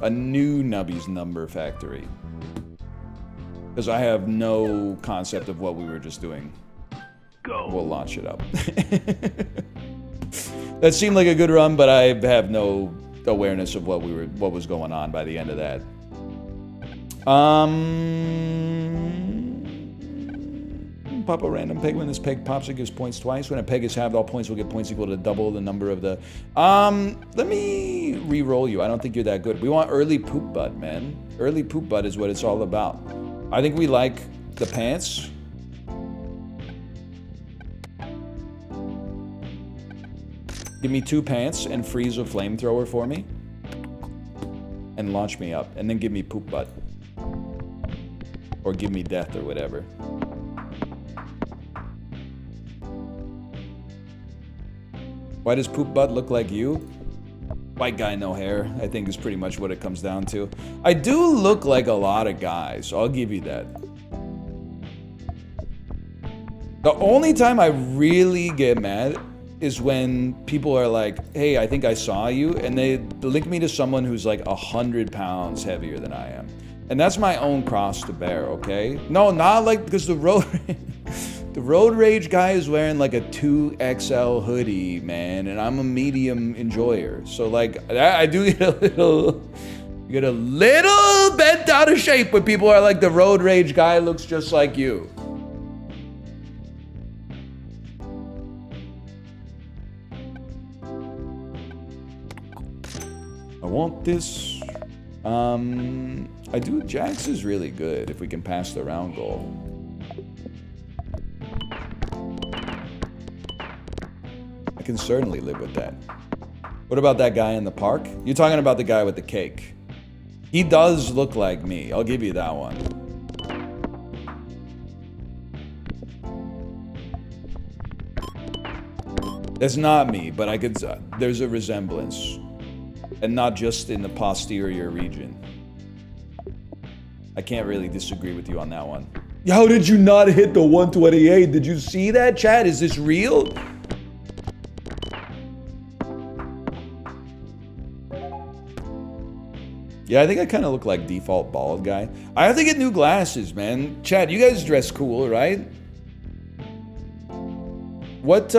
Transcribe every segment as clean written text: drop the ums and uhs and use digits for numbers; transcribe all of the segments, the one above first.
A new Nubby's number factory. Because I have no concept of what we were just doing. Go. We'll launch it up. That seemed like a good run, but I have no awareness of what was going on by the end of that. Pop a random peg. When this peg pops, it gives points twice. When a peg is halved, all points will get points equal to double the number of the... Let me re-roll you. I don't think you're that good. We want early poop butt, man. Early poop butt is what it's all about. I think we like the pants. Give me 2 pants and freeze a flamethrower for me. And launch me up. And then give me poop butt. Or give me death or whatever. Why does poop butt look like you? White guy, no hair, I think is pretty much what it comes down to. I do look like a lot of guys, so I'll give you that. The only time I really get mad is when people are like, hey, I think I saw you, and they link me to someone who's like 100 pounds heavier than I am. And that's my own cross to bear, okay? No, not like, because the road rage guy is wearing like a 2XL hoodie, man, and I'm a medium enjoyer. So like, I do get a little bent out of shape when people are like, the road rage guy looks just like you. I want this. I do. Jax is really good if we can pass the round goal. I can certainly live with that. What about that guy in the park? You're talking about the guy with the cake. He does look like me. I'll give you that one. That's not me, but I could. There's a resemblance. And not just in the posterior region. I can't really disagree with you on that one. How did you not hit the 128? Did you see that, chat? Is this real? Yeah, I think I kind of look like default bald guy. I have to get new glasses, man. Chat, you guys dress cool, right? What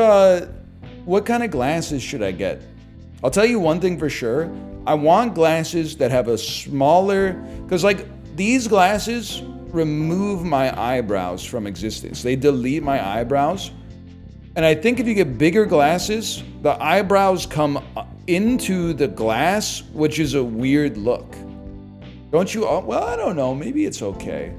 kind of glasses should I get? I'll tell you one thing for sure. I want glasses that have a smaller... Because, like, these glasses remove my eyebrows from existence. They delete my eyebrows. And I think if you get bigger glasses, the eyebrows come into the glass, which is a weird look. Don't you... Well, I don't know. Maybe it's okay.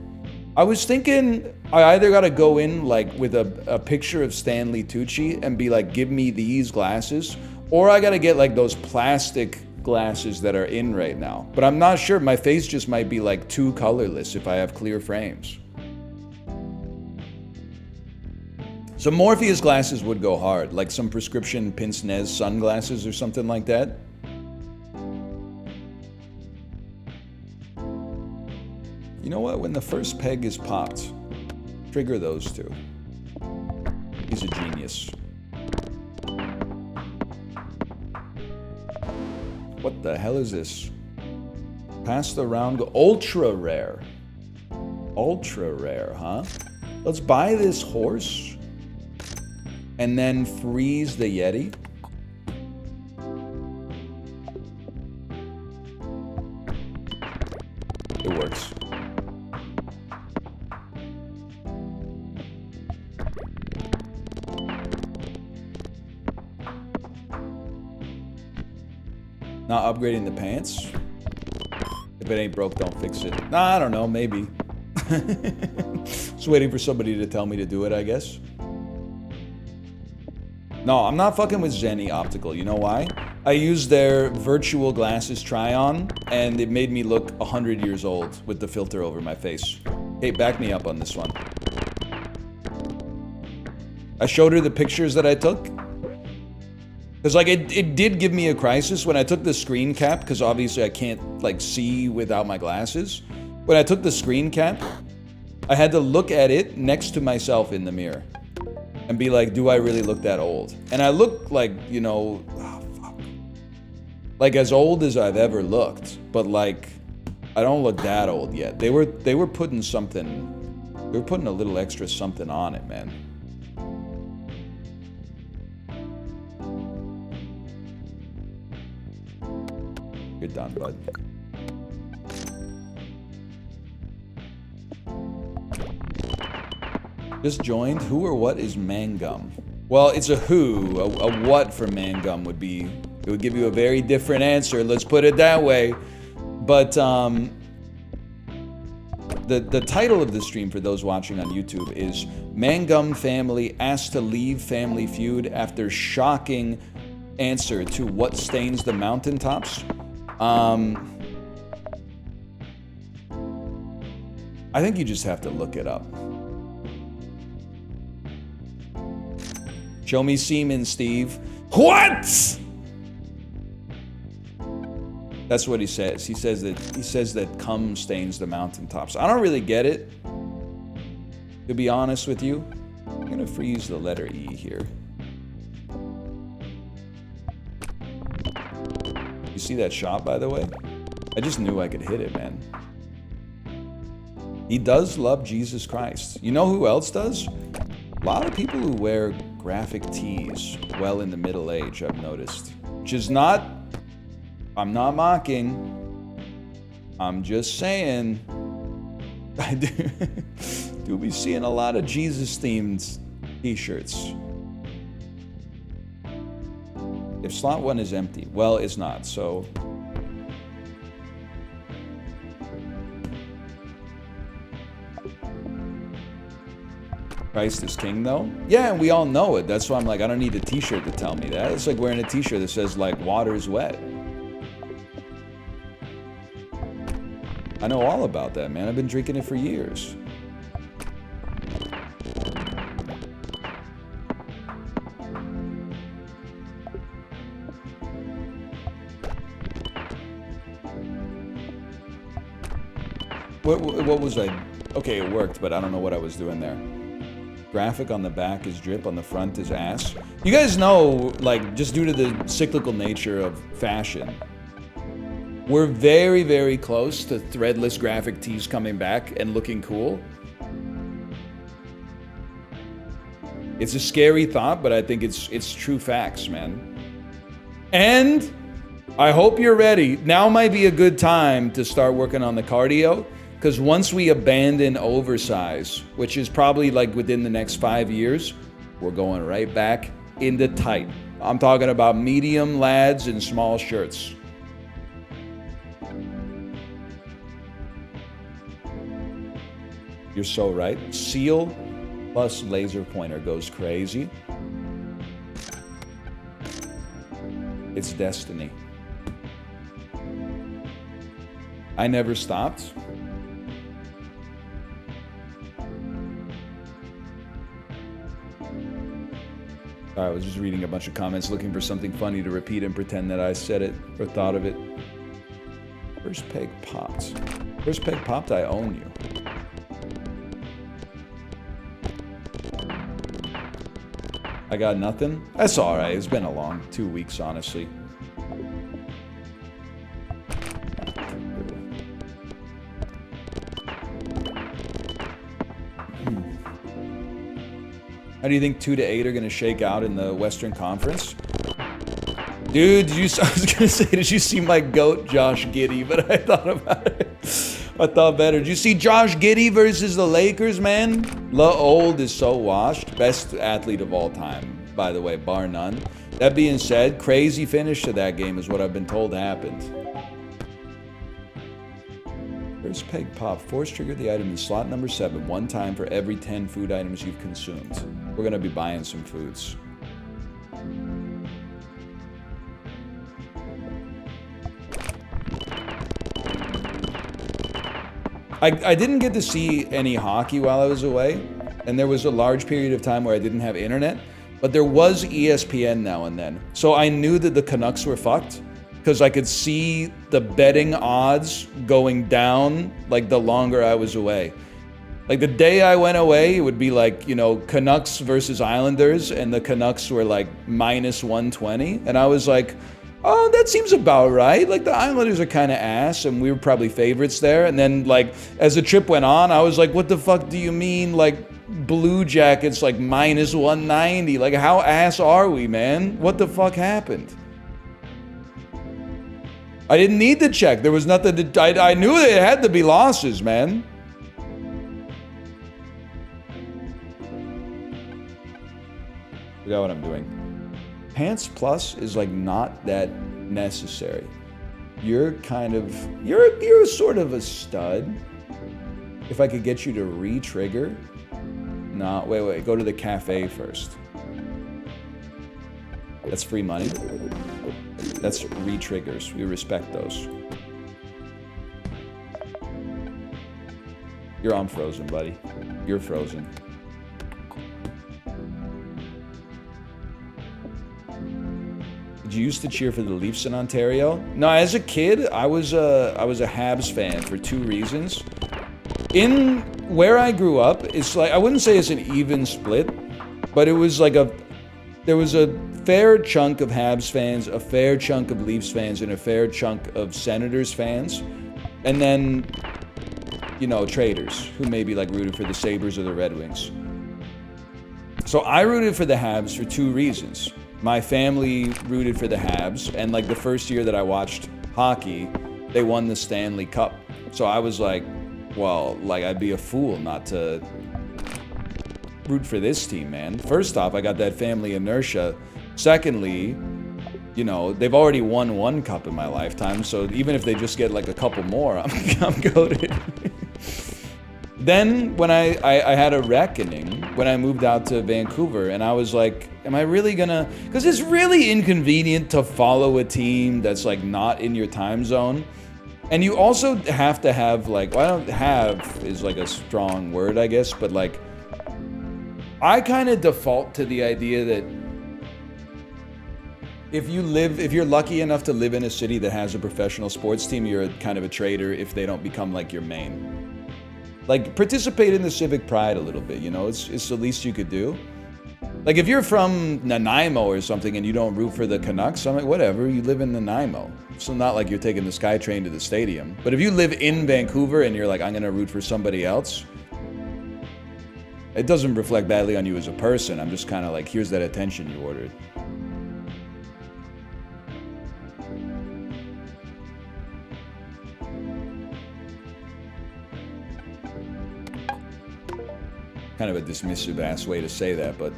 I was thinking I either got to go in, like, with a picture of Stanley Tucci and be like, give me these glasses... Or I gotta get like those plastic glasses that are in right now. But I'm not sure. My face just might be like too colorless if I have clear frames. Some Morpheus glasses would go hard. Like some prescription pince-nez sunglasses or something like that. You know what? When the first peg is popped, trigger those two. He's a genius. What the hell is this? Pass the round. Ultra rare. Ultra rare, huh? Let's buy this horse. And then freeze the Yeti. It works. Not upgrading the pants. If it ain't broke, don't fix it. Nah, I don't know, maybe. Just waiting for somebody to tell me to do it, I guess. No, I'm not fucking with Zenny Optical. You know why? I used their virtual glasses try-on, and it made me look 100 years old with the filter over my face. Hey, back me up on this one. I showed her the pictures that I took. Because, like, it did give me a crisis when I took the screen cap, because obviously I can't, like, see without my glasses. When I took the screen cap, I had to look at it next to myself in the mirror. And be like, do I really look that old? And I look like, you know, oh, fuck. Like as old as I've ever looked. but like, I don't look that old yet. They were putting something. They were putting a little extra something on it, man. You're done, bud. Just joined. Who or what is mangum? Well, it's a who. A what for mangum would be. It would give you a very different answer. Let's put it that way. But the title of the stream for those watching on YouTube is Mangum Family asked to leave Family Feud after shocking answer to what stains the mountaintops. I think you just have to look it up. Show me semen, Steve. What? That's what he says. He says that cum stains the mountaintops. I don't really get it, to be honest with you. I'm gonna freeze the letter E here. You see that shot, by the way? I just knew I could hit it, man. He does love Jesus Christ. You know who else does? A lot of people who wear graphic tees well in the middle age, I've noticed. Which is not, I'm not mocking. I'm just saying, I do be seeing a lot of Jesus-themed t-shirts. If slot 1 is empty, well, it's not, so. Christ is king, though? Yeah, and we all know it. That's why I'm like, I don't need a t-shirt to tell me that. It's like wearing a t-shirt that says, like, water's wet. I know all about that, man. I've been drinking it for years. What was I? Okay, it worked, but I don't know what I was doing there. Graphic on the back is drip, on the front is ass. You guys know, like, just due to the cyclical nature of fashion, we're very, very close to threadless graphic tees coming back and looking cool. It's a scary thought, but I think it's true facts, man. And I hope you're ready. Now might be a good time to start working on the cardio, because once we abandon oversize, which is probably like within the next 5 years, we're going right back into tight. I'm talking about medium lads in small shirts. You're so right. Seal plus laser pointer goes crazy. It's destiny. I never stopped. I was just reading a bunch of comments looking for something funny to repeat and pretend that I said it or thought of it. First peg popped. First peg popped, I own you. I got nothing? That's alright. It's been a long 2 weeks, honestly. How do you think 2 to 8 are going to shake out in the Western Conference? Dude, I was going to say, did you see my GOAT, Josh Giddey? But I thought about it. I thought better. Did you see Josh Giddey versus the Lakers, man? Old is so washed. Best athlete of all time, by the way, bar none. That being said, crazy finish to that game is what I've been told happened. First peg pop. Force trigger the item in slot number 7 one time for every 10 food items you've consumed. We're going to be buying some foods. I didn't get to see any hockey while I was away, and there was a large period of time where I didn't have internet, but there was ESPN now and then. So I knew that the Canucks were fucked, because I could see the betting odds going down, like, the longer I was away. Like, the day I went away, it would be like, you know, Canucks versus Islanders, and the Canucks were like minus 120, and I was like, Oh, that seems about right. Like, the Islanders are kind of ass, and we were probably favorites there. And then, like, as the trip went on, I was like, what the fuck do you mean, like, Blue Jackets, like, minus 190? Like, how ass are we, man? What the fuck happened? I didn't need to check. There was nothing to... I knew it had to be losses, man. Forgot what I'm doing. Pants Plus is like not that necessary. You're kind of, you're sort of a stud. If I could get you to re-trigger. No, wait, go to the cafe first. That's free money. That's re-triggers. We respect those. You're on frozen, buddy. You're frozen. Did you used to cheer for the Leafs in Ontario? No, as a kid, I was a Habs fan for 2 reasons. In where I grew up, it's like, I wouldn't say it's an even split, but it was like there was a fair chunk of Habs fans, a fair chunk of Leafs fans, and a fair chunk of Senators fans. And then, you know, traders who maybe like rooted for the Sabres or the Red Wings. So I rooted for the Habs for 2 reasons. My family rooted for the Habs, and like the first year that I watched hockey, they won the Stanley Cup. So I was like, well, like I'd be a fool not to root for this team, man. First off, I got that family inertia. Secondly, you know, they've already won 1 cup in my lifetime, so even if they just get like a couple more, I'm goated. Then when I had a reckoning when I moved out to Vancouver, and I was like, am I really gonna, because it's really inconvenient to follow a team that's like not in your time zone. And you also have to have like, well, I don't have is like a strong word, I guess, but like I kind of default to the idea that if you're lucky enough to live in a city that has a professional sports team, you're kind of a traitor if they don't become like your main. Like, participate in the civic pride a little bit, you know? It's the least you could do. Like, if you're from Nanaimo or something and you don't root for the Canucks, I'm like, whatever, you live in Nanaimo. So not like you're taking the SkyTrain to the stadium. But if you live in Vancouver and you're like, I'm gonna root for somebody else, it doesn't reflect badly on you as a person. I'm just kind of like, here's that attention you ordered. Kind of a dismissive ass way to say that, but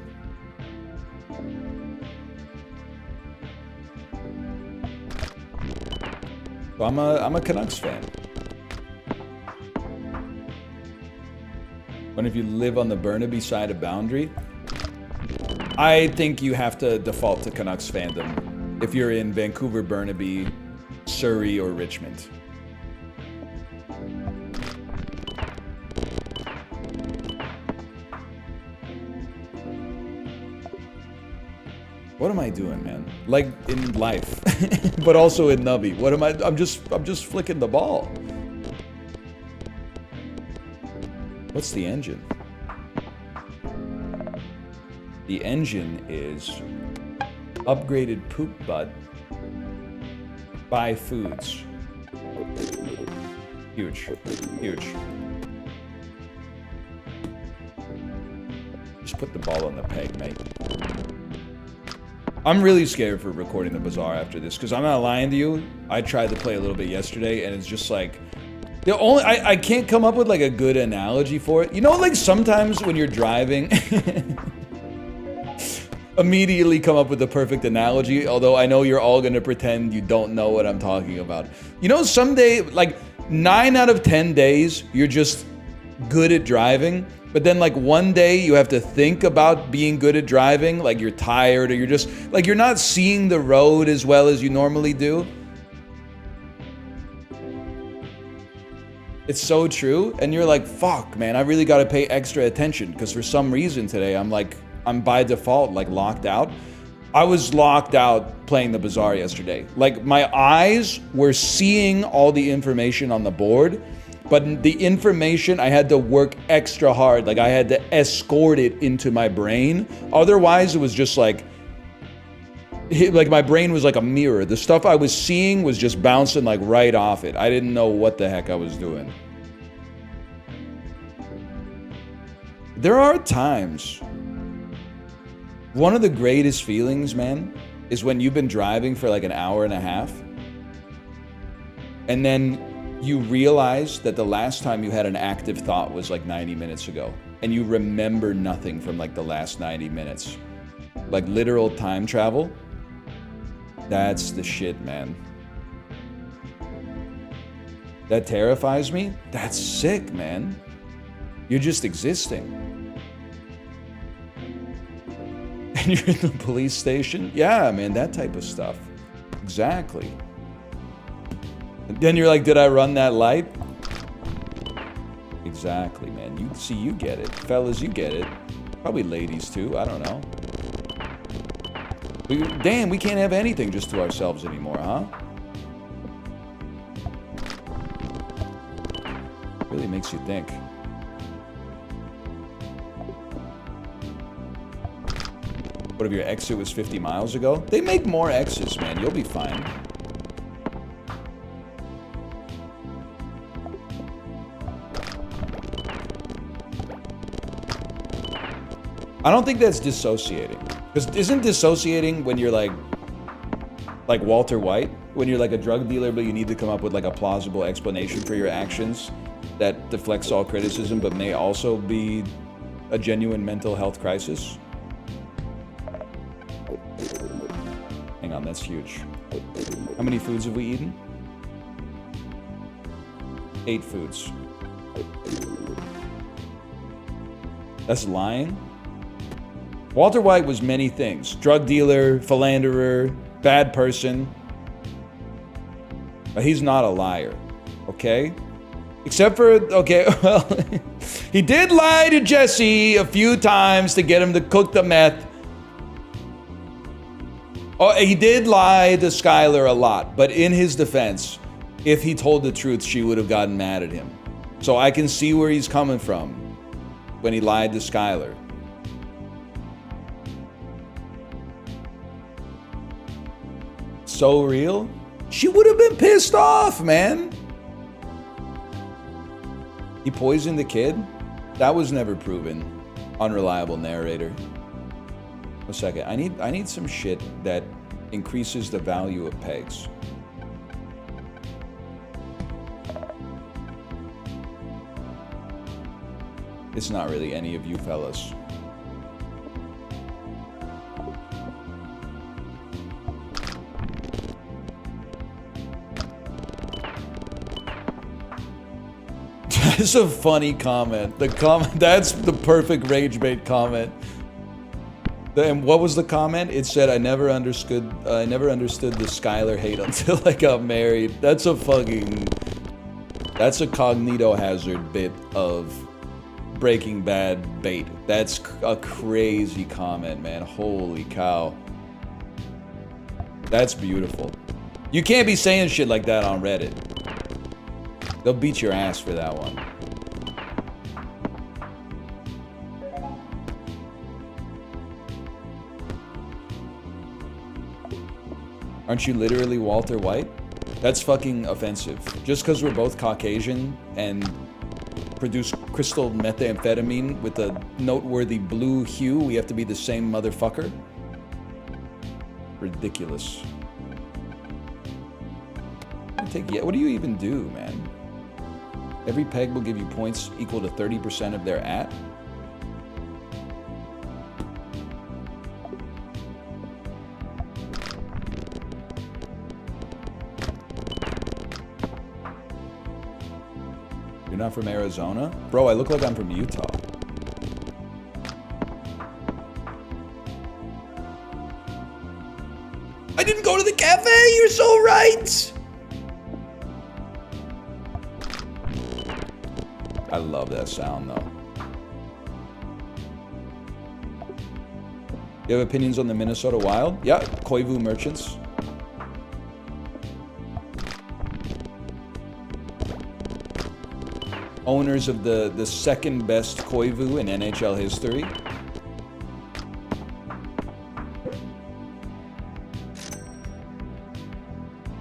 so I'm a Canucks fan. But if you live on the Burnaby side of boundary, I think you have to default to Canucks fandom if you're in Vancouver, Burnaby, Surrey, or Richmond. What am I doing, man? Like in life, but also in Nubby. What am I? I'm just flicking the ball. What's the engine? The engine is upgraded poop butt by Foods. Huge, huge. Just put the ball on the peg, mate. I'm really scared for recording the bazaar after this, because I'm not lying to you. I tried to play a little bit yesterday, and it's just like, the only I can't come up with like a good analogy for it. You know, like sometimes when you're driving, immediately come up with the perfect analogy, although I know you're all gonna pretend you don't know what I'm talking about. You know, someday, like 9 out of 10 days, you're just good at driving. But then like one day you have to think about being good at driving, like you're tired or you're just, like you're not seeing the road as well as you normally do. It's so true. And you're like, fuck, man, I really got to pay extra attention because for some reason today I'm by default like locked out. I was locked out playing the bazaar yesterday. Like my eyes were seeing all the information on the board, but the information, I had to work extra hard. Like I had to escort it into my brain. Otherwise, it was just like, like my brain was like a mirror. The stuff I was seeing was just bouncing like right off it. I didn't know what the heck I was doing. There are times, one of the greatest feelings, man, is when you've been driving for like an hour and a half, and then you realize that the last time you had an active thought was like 90 minutes ago, and you remember nothing from like the last 90 minutes. Like literal time travel. That's the shit, man. That terrifies me. That's sick, man. You're just existing. And you're in the police station? Yeah, man, that type of stuff. Exactly. And then you're like, did I run that light? Exactly, man. You see, you get it. Fellas, you get it. Probably ladies too, I don't know. Damn, we can't have anything just to ourselves anymore, huh? Really makes you think. What if your exit was 50 miles ago? They make more exits, man. You'll be fine. I don't think that's dissociating. Because isn't dissociating when you're like Walter White? When you're like a drug dealer, but you need to come up with like a plausible explanation for your actions that deflects all criticism, but may also be a genuine mental health crisis? Hang on, that's huge. How many foods have we eaten? 8 foods. That's lying? Walter White was many things. Drug dealer, philanderer, bad person. But he's not a liar, okay? Except for, okay, well, he did lie to Jesse a few times to get him to cook the meth. Oh, he did lie to Skylar a lot, but in his defense, if he told the truth, she would have gotten mad at him. So I can see where he's coming from when he lied to Skylar. So real? She would have been pissed off, man. He poisoned the kid? That was never proven. Unreliable narrator. A second. I need some shit that increases the value of pegs. It's not really any of you fellas. That's a funny comment. That's the perfect rage bait comment. And what was the comment? It said, I never understood the Skylar hate until I got married. That's a cognito hazard bit of Breaking Bad bait. That's a crazy comment, man. Holy cow. That's beautiful. You can't be saying shit like that on Reddit. They'll beat your ass for that one. Aren't you literally Walter White? That's fucking offensive. Just because we're both Caucasian and produce crystal methamphetamine with a noteworthy blue hue, we have to be the same motherfucker? Ridiculous. What do you even do, man? Every peg will give you points equal to 30% of their at. You're not from Arizona? Bro, I look like I'm from Utah. I didn't go to the cafe! You're so right! I love that sound, though. You have opinions on the Minnesota Wild? Yeah, Koivu merchants. Owners of the second best Koivu in NHL history.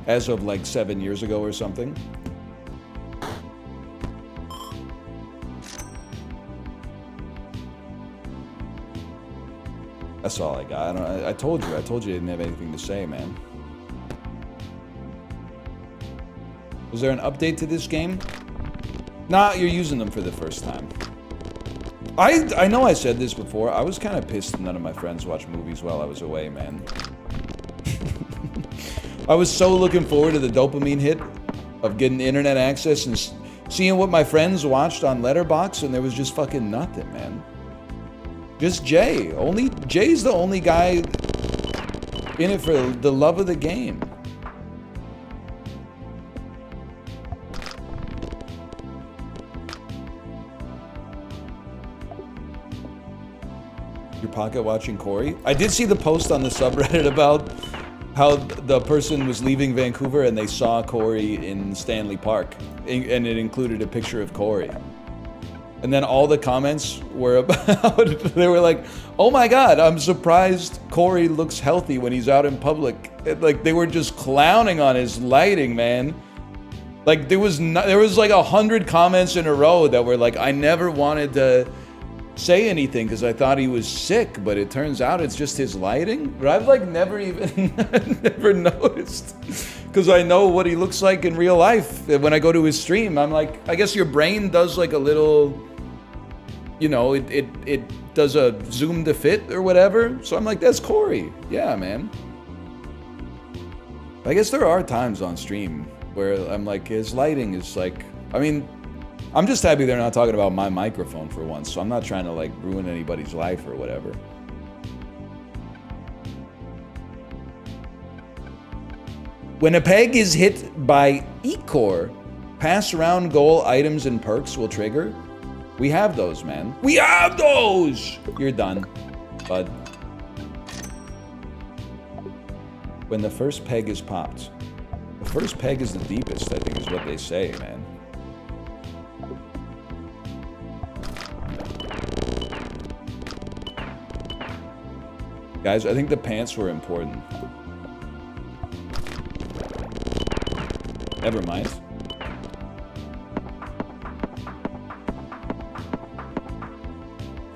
as of like 7 years ago or something. That's all I got. I told you I didn't have anything to say, man. Was there an update to this game? Nah, you're using them for the first time. I know I said this before. I was kind of pissed none of my friends watched movies while I was away, man. I was so looking forward to the dopamine hit of getting internet access and seeing what my friends watched on Letterboxd, and there was just fucking nothing, man. Just Jay. Jay's the only guy in it for the love of the game. Your pocket watching Corey? I did see the post on the subreddit about how the person was leaving Vancouver and they saw Corey in Stanley Park, and it included a picture of Corey. And then all the comments were about, they were like, oh my god, I'm surprised Corey looks healthy when he's out in public. Like, they were just clowning on his lighting, man. Like, there was like 100 comments in a row that were like, I never wanted to say anything because I thought he was sick, but it turns out it's just his lighting. But I've like never even never noticed, because I know what he looks like in real life. When I go to his stream, I'm like, I guess your brain does like a little, you know, it does a zoom to fit or whatever. So I'm like, that's Corey. Yeah, man. I guess there are times on stream where I'm like, his lighting is like, I mean, I'm just happy they're not talking about my microphone for once, so I'm not trying to like ruin anybody's life or whatever. When a peg is hit by ichor, pass around goal items and perks will trigger. We have those, man. We have those! You're done, bud. When the first peg is popped. The first peg is the deepest, I think is what they say, man. Guys, I think the pants were important. Never mind.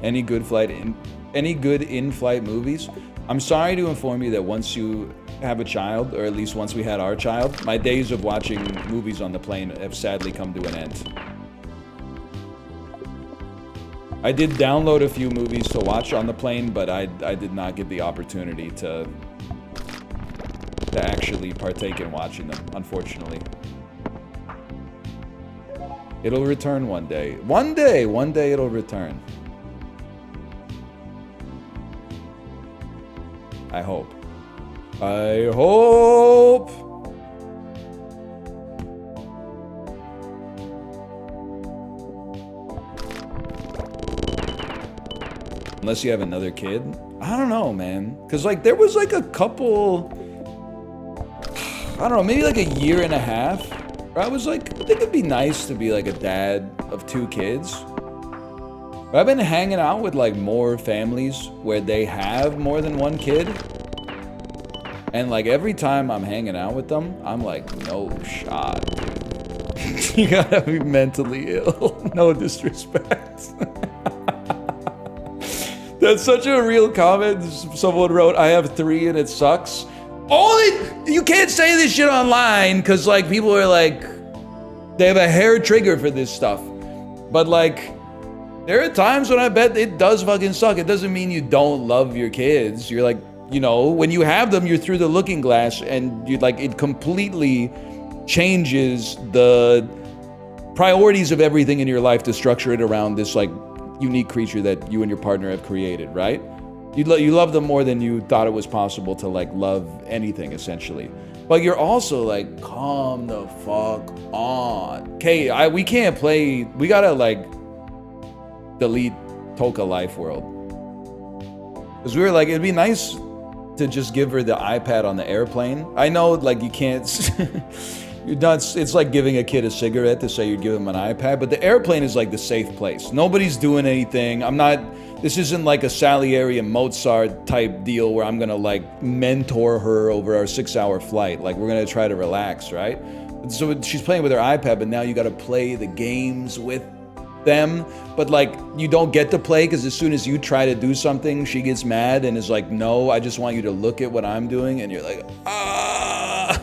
Any good in-flight movies? I'm sorry to inform you that once you have a child, or at least once we had our child, my days of watching movies on the plane have sadly come to an end. I did download a few movies to watch on the plane, but I did not get the opportunity to actually partake in watching them, unfortunately. It'll return one day. One day it'll return. I hope. I hope! Unless you have another kid. I don't know, man. Because, like, there was, like, a couple... I don't know, maybe, like, a year and a half. Where I was like, I think it'd be nice to be, like, a dad of 2 kids. But I've been hanging out with, like, more families where they have more than 1 kid. And, like, every time I'm hanging out with them, I'm like, no shot, dude. You gotta be mentally ill. No disrespect. That's such a real comment. Someone wrote, I have 3 and it sucks. You can't say this shit online because, like, people are like, they have a hair trigger for this stuff. But, like, there are times when I bet it does fucking suck. It doesn't mean you don't love your kids. You're like, you know, when you have them, you're through the looking glass and you like, it completely changes the priorities of everything in your life to structure it around this, like, unique creature that you and your partner have created, right? You love them more than you thought it was possible to, like, love anything, essentially. But you're also like, calm the fuck on. Okay, we can't play. We gotta, like, delete Toka Life World. Because we were like, it'd be nice to just give her the iPad on the airplane. I know, like, you can't You're nuts. It's like giving a kid a cigarette to say you're giving him an iPad, but the airplane is like the safe place. Nobody's doing anything. This isn't like a Salieri and Mozart type deal where I'm gonna like mentor her over our 6-hour flight. Like we're gonna try to relax, right? So she's playing with her iPad, but now you gotta play the games with them, but like you don't get to play because as soon as you try to do something, she gets mad and is like, no, I just want you to look at what I'm doing, and you're like, ah.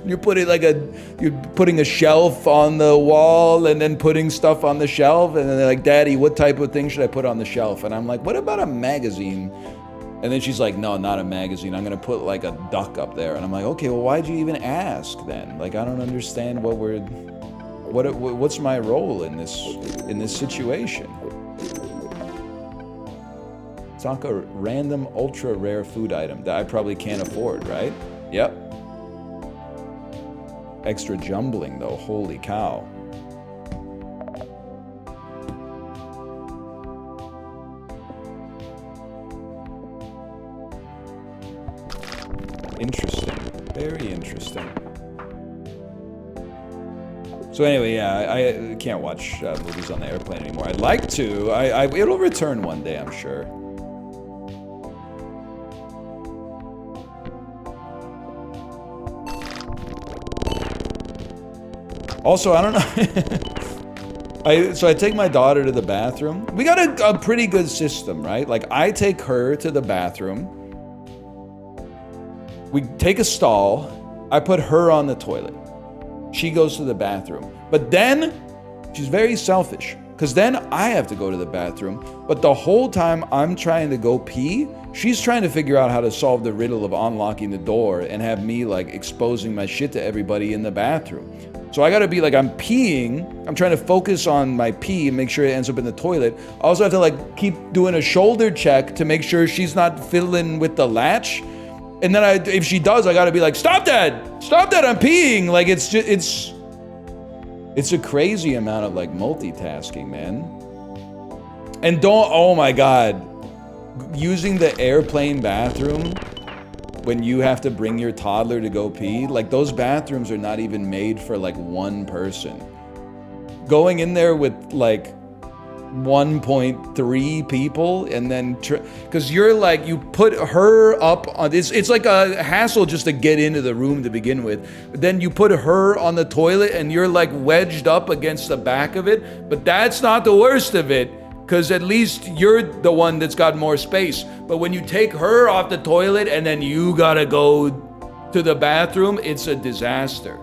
You're putting a shelf on the wall and then putting stuff on the shelf, and then they're like, Daddy, what type of thing should I put on the shelf? And I'm like, what about a magazine? And then she's like, no, not a magazine. I'm gonna put like a duck up there. And I'm like, okay, well, why'd you even ask then? Like, I don't understand what's my role in this situation. It's like a random ultra rare food item that I probably can't afford, right? Yep. Extra jumbling though, holy cow. Interesting, very interesting. So anyway, yeah, I can't watch movies on the airplane anymore. I'd like to. It'll return one day, I'm sure. Also, I don't know. So I take my daughter to the bathroom. We got a pretty good system, right? Like I take her to the bathroom. We take a stall. I put her on the toilet. She goes to the bathroom. But then she's very selfish because then I have to go to the bathroom. But the whole time I'm trying to go pee, she's trying to figure out how to solve the riddle of unlocking the door and have me like exposing my shit to everybody in the bathroom. So I gotta be like, I'm peeing, I'm trying to focus on my pee and make sure it ends up in the toilet. I also have to like keep doing a shoulder check to make sure she's not fiddling with the latch. And then if she does, I gotta be like, stop that, I'm peeing. Like it's a crazy amount of like multitasking, man. And oh my God, using the airplane bathroom when you have to bring your toddler to go pee, like those bathrooms are not even made for like one person. Going in there with like 1.3 people and then, because you're like, you put her up on this, it's like a hassle just to get into the room to begin with. But then you put her on the toilet and you're like wedged up against the back of it. But that's not the worst of it, because at least you're the one that's got more space. But when you take her off the toilet and then you gotta go to the bathroom, it's a disaster.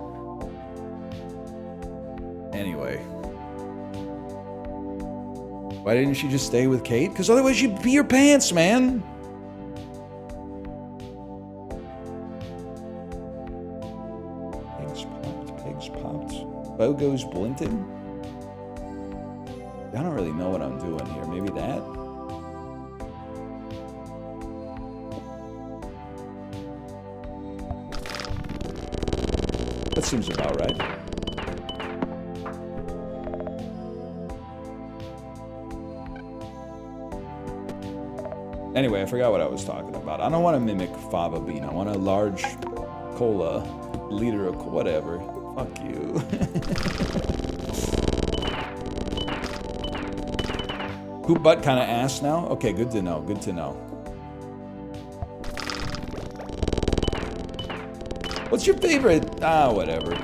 Anyway. Why didn't she just stay with Kate? Because otherwise you'd pee your pants, man. Pigs popped. Bogo's Blinton? I don't really know what I'm doing here. Maybe that? That seems about right. Anyway, I forgot what I was talking about. I don't want to mimic fava bean. I want a large cola, liter of whatever. Fuck you. Poop butt kind of ass now? Okay, good to know, good to know. What's your favorite? Whatever.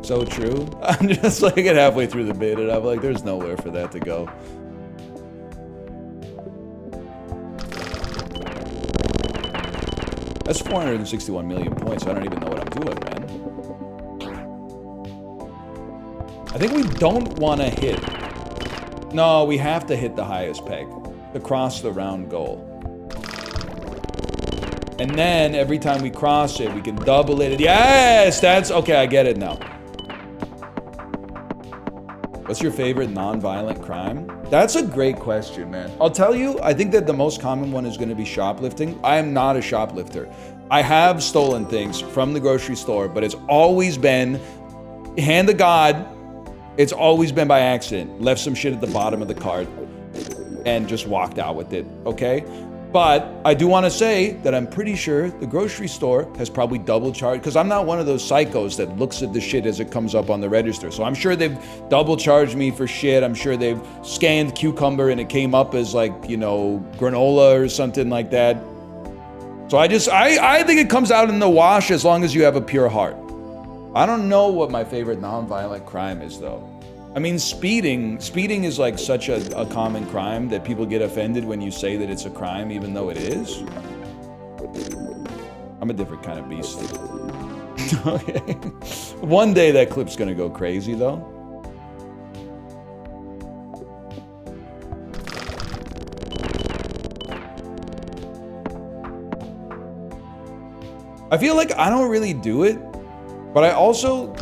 So true. I'm just like at halfway through the bit and I'm like, there's nowhere for that to go. That's 461 million points. I don't even know what I'm doing, man. I think we don't want to hit. No, we have to hit the highest peg to cross the round goal. And then every time we cross it, we can double it. Yes, that's okay. I get it now. What's your favorite non-violent crime? That's a great question, man. I'll tell you, I think that the most common one is going to be shoplifting. I am not a shoplifter. I have stolen things from the grocery store, but it's always been, hand to God, it's always been by accident. Left some shit at the bottom of the cart. and just walked out with it, okay? But I do want to say that I'm pretty sure the grocery store has probably double charged, because I'm not one of those psychos that looks at the shit as it comes up on the register. So I'm sure they've double charged me for shit. I'm sure they've scanned cucumber and it came up as like, you know, granola or something like that. So I think it comes out in the wash as long as you have a pure heart. I don't know what my favorite nonviolent crime is though. I mean, speeding is like such a common crime that people get offended when you say that it's a crime, even though it is. I'm a different kind of beast. Okay. One day that clip's gonna go crazy though. I feel like I don't really do it, but I also,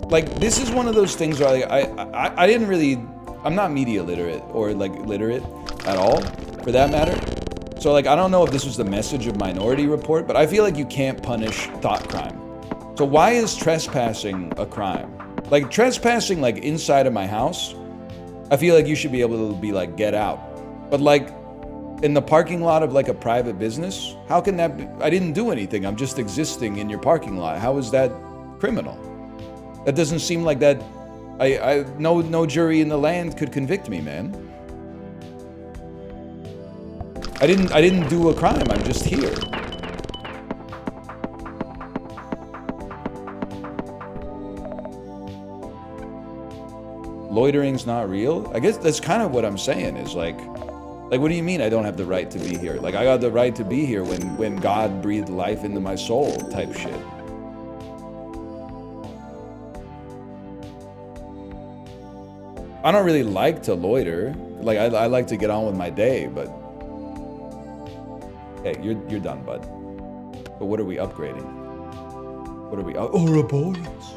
like, this is one of those things where I didn't really, I'm not media literate or like literate at all, for that matter. So like, I don't know if this was the message of Minority Report, but I feel like you can't punish thought crime. So why is trespassing a crime? Like trespassing like inside of my house, I feel like you should be able to be like, get out. But like in the parking lot of like a private business, how can that be? I didn't do anything. I'm just existing in your parking lot. How is that criminal? That doesn't seem like that. No jury in the land could convict me, man. I didn't do a crime. I'm just here. Loitering's not real. I guess that's kind of what I'm saying. Is like, what do you mean I don't have the right to be here? Like I got the right to be here when God breathed life into my soul, type shit. I don't really like to loiter. Like I like to get on with my day, but hey, you're done, bud. But what are we upgrading? What are we? Oh, robotics.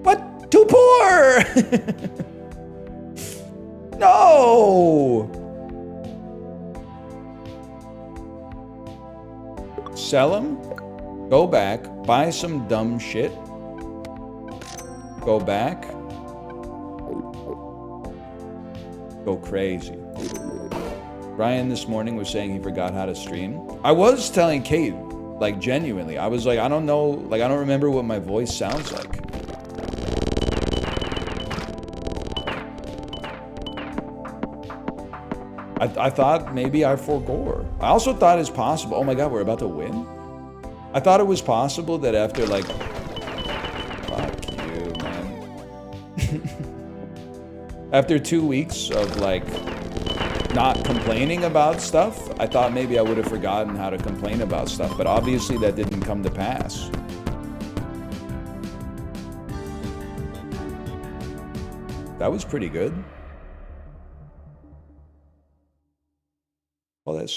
What? Too poor. No. Sell them. Go back. Buy some dumb shit. Go back. Go crazy. Brian this morning was saying he forgot how to stream. I was telling Kate, like genuinely, I was like, I don't know, like I don't remember what my voice sounds like. I thought maybe I forgore. I also thought it's possible. Oh my God, we're about to win? I thought it was possible that after like, after 2 weeks of like not complaining about stuff, I thought maybe I would have forgotten how to complain about stuff, but obviously that didn't come to pass. That was pretty good. Well, that's